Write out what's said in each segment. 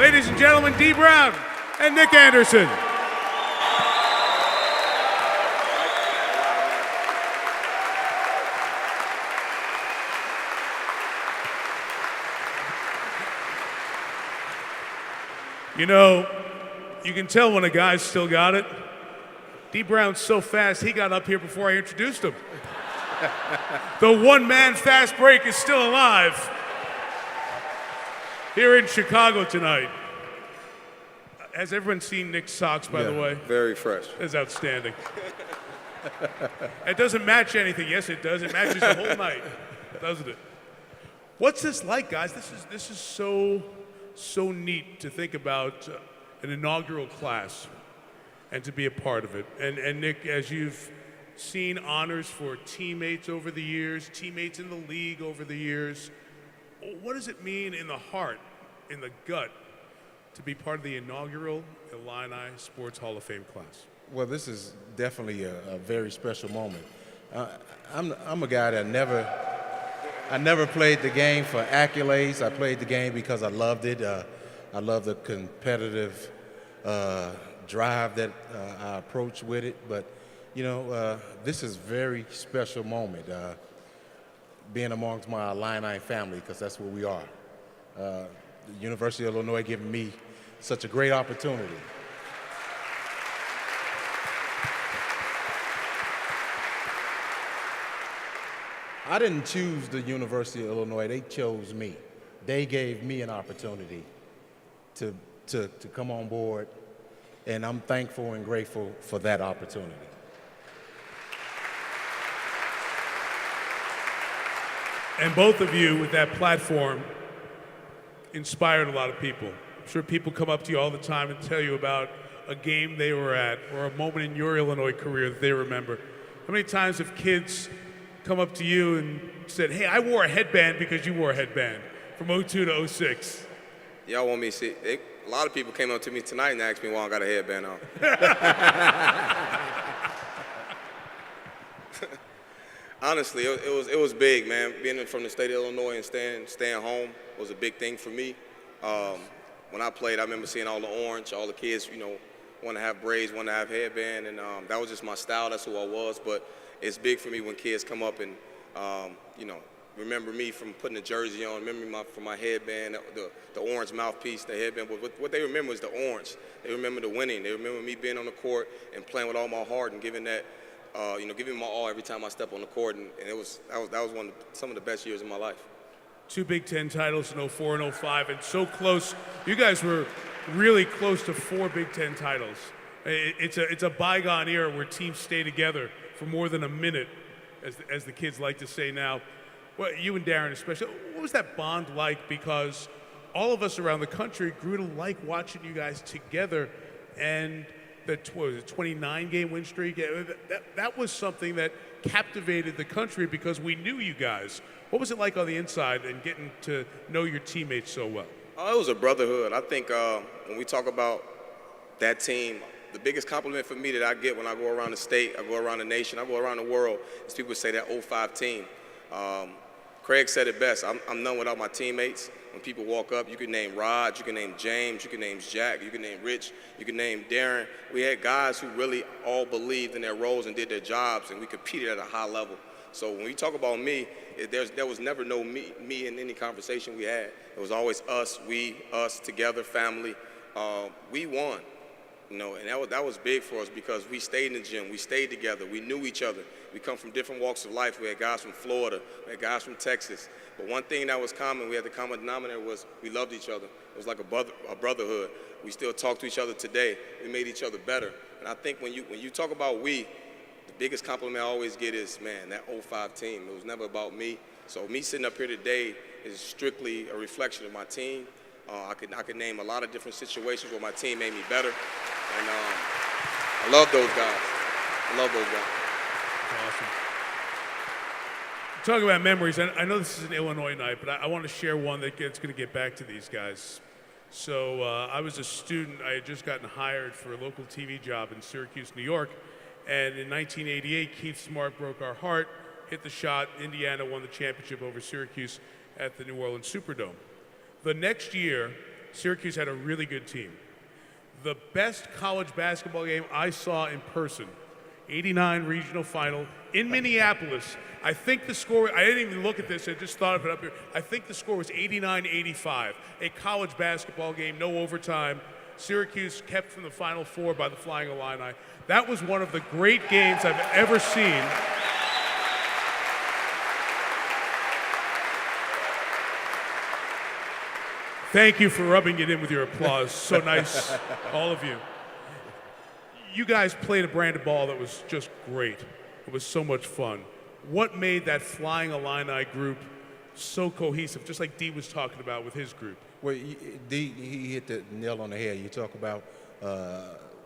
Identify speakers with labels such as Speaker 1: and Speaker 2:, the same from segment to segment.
Speaker 1: Ladies and gentlemen, Dee Brown and Nick Anderson. You know, you can tell when a guy's still got it. Dee Brown's so fast, he got up here before I introduced him. The one-man fast break is still alive here in Chicago tonight. Has everyone seen Nick's socks, by the way?
Speaker 2: Very fresh.
Speaker 1: That's outstanding. It doesn't match anything. Yes, it does. It matches the whole night, doesn't it? What's this like, guys? This is so neat to think about an inaugural class and to be a part of it. And Nick, as you've seen honors for teammates over the years, teammates in the league over the years, what does it mean in the heart, in the gut, to be part of the inaugural Illini Sports Hall of Fame class?
Speaker 3: Well, this is definitely a very special moment. I'm a guy that never played the game for accolades. I played the game because I loved it. I love the competitive drive that I approach with it. But, you know, this is a very special moment, being amongst my Illini family, because that's what we are. The University of Illinois giving me such a great opportunity. I didn't choose the University of Illinois. They chose me. They gave me an opportunity to come on board, and I'm thankful and grateful for that opportunity.
Speaker 1: And both of you, with that platform, inspired a lot of people. I'm sure people come up to you all the time and tell you about a game they were at or a moment in your Illinois career that they remember. How many times have kids come up to you and said, hey, I wore a headband because you wore a headband from 02 to 06?
Speaker 2: Y'all want me to see? A lot of people came up to me tonight and asked me why I got a headband on. Honestly, it was big, man. Being from the state of Illinois and staying home was a big thing for me. When I played, I remember seeing all the orange, all the kids, you know, want to have braids, want to have headband, and that was just my style. That's who I was. But it's big for me when kids come up and, you know, remember me from putting the jersey on, remember me from my headband, the orange mouthpiece, the headband. But what they remember is the orange. They remember the winning. They remember me being on the court and playing with all my heart and giving that, you know, giving my all every time I step on the court. And that was some of the best years of my life.
Speaker 1: 2 Big Ten titles in 04 and 05, and so close. You guys were really close to 4 Big Ten titles. It's a bygone era where teams stay together for more than a minute, as the kids like to say now. Well, you and Darren especially, what was that bond like? Because all of us around the country grew to like watching you guys together, and that 29-game win streak, that was something that captivated the country because we knew you guys. What was it like on the inside and getting to know your teammates so well?
Speaker 2: It was a brotherhood. I think when we talk about that team, the biggest compliment for me that I get when I go around the state, I go around the nation, I go around the world, is people say that 05 team. Craig said it best. I'm none without my teammates. When people walk up, you can name Rod, you can name James, you can name Jack, you can name Rich, you can name Darren. We had guys who really all believed in their roles and did their jobs, and we competed at a high level. So when we talk about me, there was never no me in any conversation we had. It was always us, us together, family. We won. You know, and that was big for us because we stayed in the gym, we stayed together, we knew each other. We come from different walks of life. We had guys from Florida, we had guys from Texas. But one thing that was common, we had the common denominator was we loved each other. It was like a brotherhood. We still talk to each other today. We made each other better. And I think when you talk about we, the biggest compliment I always get is, man, that 05 team. It was never about me. So me sitting up here today is strictly a reflection of my team. I could name a lot of different situations where my team made me better. And I love those guys. I love those guys.
Speaker 1: Awesome. Talking about memories, I know this is an Illinois night, but I want to share one that's going to get back to these guys. So I was a student. I had just gotten hired for a local TV job in Syracuse, New York. And in 1988, Keith Smart broke our heart, hit the shot. Indiana won the championship over Syracuse at the New Orleans Superdome. The next year, Syracuse had a really good team. The best college basketball game I saw in person, 89 regional final in Minneapolis. I think the score, I didn't even look at this, I just thought of it up here. I think the score was 89-85, a college basketball game, no overtime. Syracuse kept from the Final Four by the Flying Illini. That was one of the great games I've ever seen. Thank you for rubbing it in with your applause. So nice, all of you. You guys played a brand of ball that was just great. It was so much fun. What made that Flying Illini group so cohesive, just like Dee was talking about with his group?
Speaker 3: Well, Dee, he hit the nail on the head. You talk about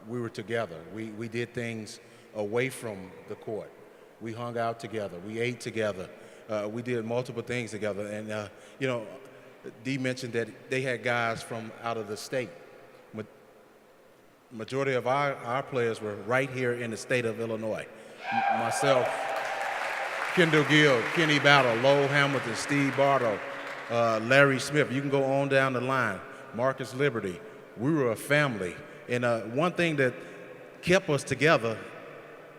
Speaker 3: we were together. We did things away from the court. We hung out together. We ate together. We did multiple things together. And, you know, Dee mentioned that they had guys from out of the state. Majority of our players were right here in the state of Illinois. Myself, Kendall Gill, Kenny Battle, Lowell Hamilton, Steve Bartow, Larry Smith. You can go on down the line. Marcus Liberty. We were a family. And one thing that kept us together,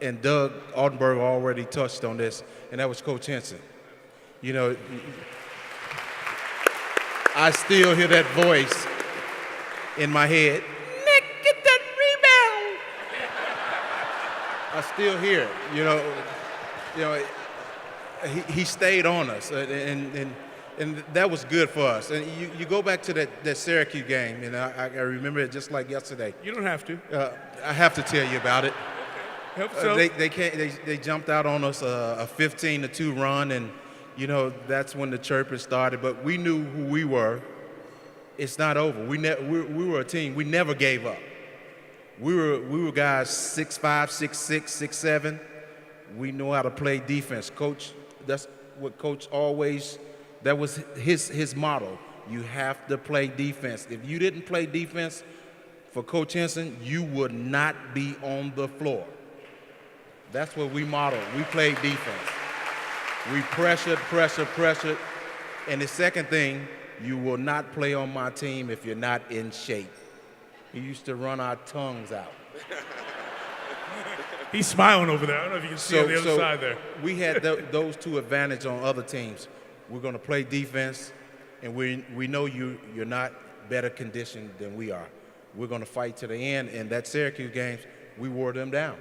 Speaker 3: and Doug Altenberg already touched on this, and that was Coach Henson. You know, I still hear that voice in my head. Nick, get that rebound. I still hear it. You know, he stayed on us, and that was good for us. And you go back to that Syracuse game, and I remember it just like yesterday.
Speaker 1: You don't have to.
Speaker 3: I have to tell you about it.
Speaker 1: Okay. Hope so.
Speaker 3: They jumped out on us a 15-2 run, and you know that's when the chirping started. But we knew who we were. It's not over. We were a team. We never gave up. We were guys 6'5", 6'6", 6'7". We know how to play defense. Coach, that's what Coach always. That was his motto. You have to play defense. If you didn't play defense for Coach Henson, you would not be on the floor. That's what we modeled. We played defense. We pressured. And the second thing, you will not play on my team if you're not in shape. He used to run our tongues out.
Speaker 1: He's smiling over there. I don't know if you can see on the other side there.
Speaker 3: We had those two advantages on other teams. We're going to play defense, and we know you're not better conditioned than we are. We're going to fight to the end, and that Syracuse games, we wore them down.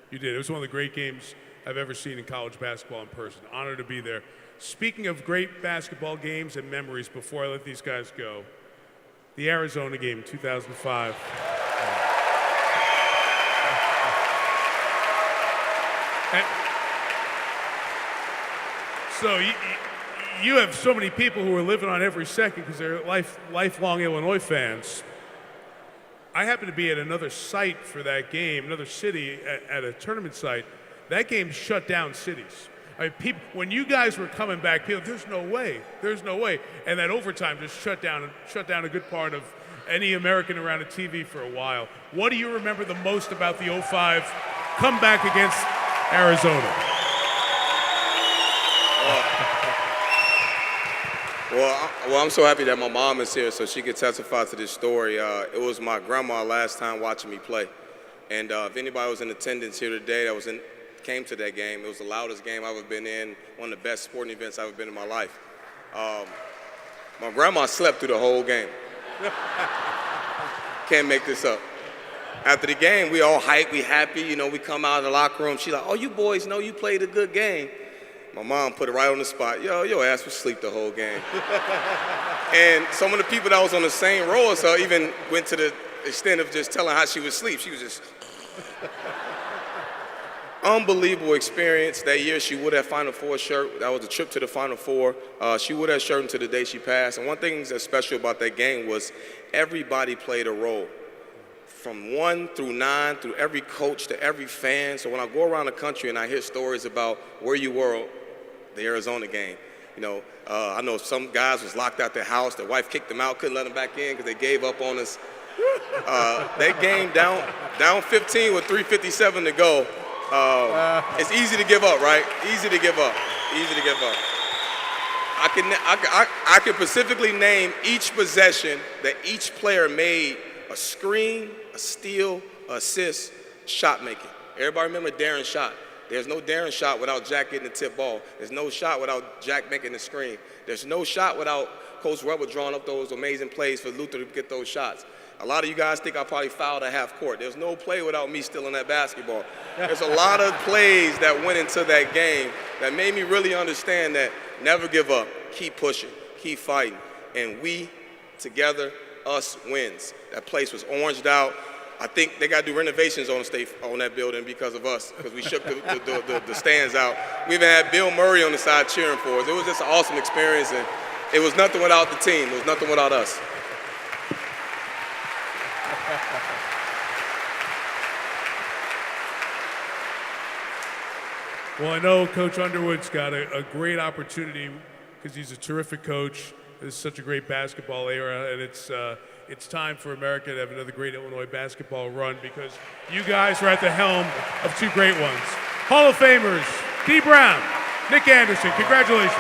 Speaker 1: You did. It was one of the great games I've ever seen in college basketball in person. Honored to be there. Speaking of great basketball games and memories, before I let these guys go, the Arizona game in 2005. So you have so many people who are living on every second because they're lifelong Illinois fans. I happened to be at another site for that game, another city at a tournament site. That game shut down cities. I mean, people, when you guys were coming back, people, there's no way. And that overtime just shut down a good part of any American around a TV for a while. What do you remember the most about the 05 comeback against Arizona?
Speaker 2: Well, I'm so happy that my mom is here so she could testify to this story. It was my grandma last time watching me play. And if anybody was in attendance here today that came to that game, it was the loudest game I've ever been in, one of the best sporting events I've ever been in my life. My grandma slept through the whole game. Can't make this up. After the game, we all hyped, we happy, you know, we come out of the locker room. She's like, oh, you boys know you played a good game. My mom put it right on the spot. Yo, your ass was asleep the whole game. And some of the people that was on the same row as her even went to the extent of just telling how she was asleep. She was just unbelievable experience. That year she wore that Final Four shirt. That was a trip to the Final Four. She wore that shirt until the day she passed. And one thing that's special about that game was everybody played a role. From 1 through 9, through every coach to every fan. So when I go around the country and I hear stories about where you were, the Arizona game, you know, I know some guys was locked out their house. Their wife kicked them out, couldn't let them back in because they gave up on us. That game down 15 with 3:57 to go. It's easy to give up, right? Easy to give up. I can specifically name each possession that each player made a screen, a steal, a assist, shot making. Everybody remember Darren's shot. There's no Darren shot without Jack getting the tip ball. There's no shot without Jack making the screen. There's no shot without Coach Weber drawing up those amazing plays for Luther to get those shots. A lot of you guys think I probably fouled at half court. There's no play without me stealing that basketball. There's a lot of plays that went into that game that made me really understand that never give up, keep pushing, keep fighting, and we together, us wins. That place was oranged out. I think they got to do renovations on that building because of us, because we shook the stands out. We even had Bill Murray on the side cheering for us. It was just an awesome experience, and it was nothing without the team. It was nothing without us.
Speaker 1: Well, I know Coach Underwood's got a great opportunity because he's a terrific coach. This is such a great basketball era, and it's time for America to have another great Illinois basketball run because you guys are at the helm of two great ones. Hall of Famers, Dee Brown, Nick Anderson, congratulations.